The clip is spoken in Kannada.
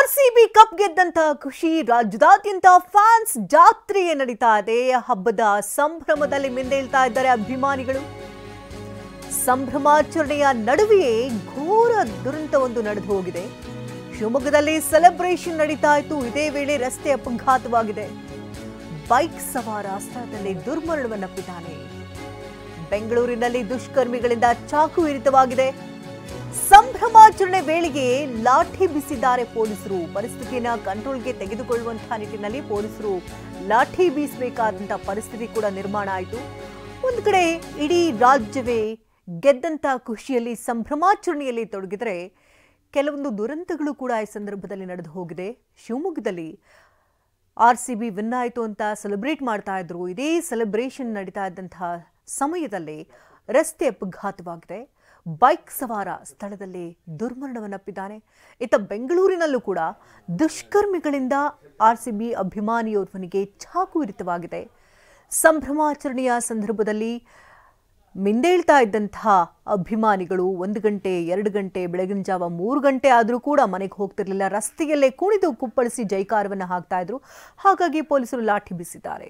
ಆರ್ಸಿಬಿ ಕಪ್ ಗೆದ್ದಂತ ಖುಷಿ ರಾಜ್ಯದಾದ್ಯಂತ ಫ್ಯಾನ್ಸ್ ಜಾತ್ರೆಯೇ ನಡೀತಾ ಇದೆ. ಹಬ್ಬದ ಸಂಭ್ರಮದಲ್ಲಿ ಮಿಂದೇಳ್ತಾ ಇದ್ದಾರೆ ಅಭಿಮಾನಿಗಳು. ಸಂಭ್ರಮಾಚರಣೆಯ ನಡುವೆಯೇ ಘೋರ ದುರಂತವೊಂದು ನಡೆದು ಹೋಗಿದೆ. ಶಿವಮೊಗ್ಗದಲ್ಲಿ ಸೆಲೆಬ್ರೇಷನ್ ನಡೀತಾ ಇತ್ತು. ಇದೇ ವೇಳೆ ರಸ್ತೆ ಅಪಘಾತವಾಗಿದೆ. ಬೈಕ್ ಸವಾರ ಸ್ಥಳದಲ್ಲಿ ದುರ್ಮರಣವನ್ನಪ್ಪಿದ್ದಾನೆ. ಬೆಂಗಳೂರಿನಲ್ಲಿ ದುಷ್ಕರ್ಮಿಗಳಿಂದ ಚಾಕು ಇರಿತವಾಗಿದೆ. ಸಂಭ್ರಮಾಚರಣೆ ವೇಳೆಗೆ ಲಾಠಿ ಬೀಸಿದ್ದಾರೆ ಪೊಲೀಸರು. ಪರಿಸ್ಥಿತಿಯನ್ನು ಕಂಟ್ರೋಲ್ಗೆ ತೆಗೆದುಕೊಳ್ಳುವಂತಹ ನಿಟ್ಟಿನಲ್ಲಿ ಪೊಲೀಸರು ಲಾಠಿ ಬೀಸಬೇಕಾದಂತಹ ಪರಿಸ್ಥಿತಿ ಕೂಡ ನಿರ್ಮಾಣ ಆಯಿತು. ಒಂದು ಕಡೆ ಇಡೀ ರಾಜ್ಯವೇ ಗೆದ್ದಂತ ಖುಷಿಯಲ್ಲಿ ಸಂಭ್ರಮಾಚರಣೆಯಲ್ಲಿ ತೊಡಗಿದರೆ ಕೆಲವೊಂದು ದುರಂತಗಳು ಕೂಡ ಈ ಸಂದರ್ಭದಲ್ಲಿ ನಡೆದು ಹೋಗಿದೆ. ಶಿವಮೊಗ್ಗದಲ್ಲಿ ಆರ್ಸಿಬಿ ವಿನ್ ಆಯಿತು ಅಂತ ಸೆಲೆಬ್ರೇಟ್ ಮಾಡ್ತಾ ಇದ್ರು. ಇದೇ ಸೆಲೆಬ್ರೇಷನ್ ನಡೀತಾ ಇದ್ದಂತಹ ಸಮಯದಲ್ಲಿ ರಸ್ತೆ ಅಪಘಾತವಾಗಿದೆ. ಬೈಕ್ ಸವಾರ ಸ್ಥಳದಲ್ಲಿ ದುರ್ಮರಣವನ್ನಪ್ಪಿದ್ದಾನೆ. ಇತ್ತ ಬೆಂಗಳೂರಿನಲ್ಲೂ ಕೂಡ ದುಷ್ಕರ್ಮಿಗಳಿಂದ ಆರ್ಸಿಬಿ ಅಭಿಮಾನಿಯೋರ್ವನಿಗೆ ಚಾಕು ಇರಿತವಾಗಿದೆ. ಸಂಭ್ರಮಾಚರಣೆಯ ಸಂದರ್ಭದಲ್ಲಿ ಮಿಂದೇಳ್ತಾ ಇದ್ದಂತಹ ಅಭಿಮಾನಿಗಳು 1 ಗಂಟೆ 2 ಗಂಟೆ ಬೆಳಗಿನ ಜಾವ 3 ಗಂಟೆ ಆದರೂ ಕೂಡ ಮನೆಗೆ ಹೋಗ್ತಿರ್ಲಿಲ್ಲ. ರಸ್ತೆಯಲ್ಲೇ ಕುಣಿದು ಕುಪ್ಪಳಿಸಿ ಜೈಕಾರವನ್ನು ಹಾಕ್ತಾ ಇದ್ರು. ಹಾಗಾಗಿ ಪೊಲೀಸರು ಲಾಠಿ ಬೀಸಿದ್ದಾರೆ.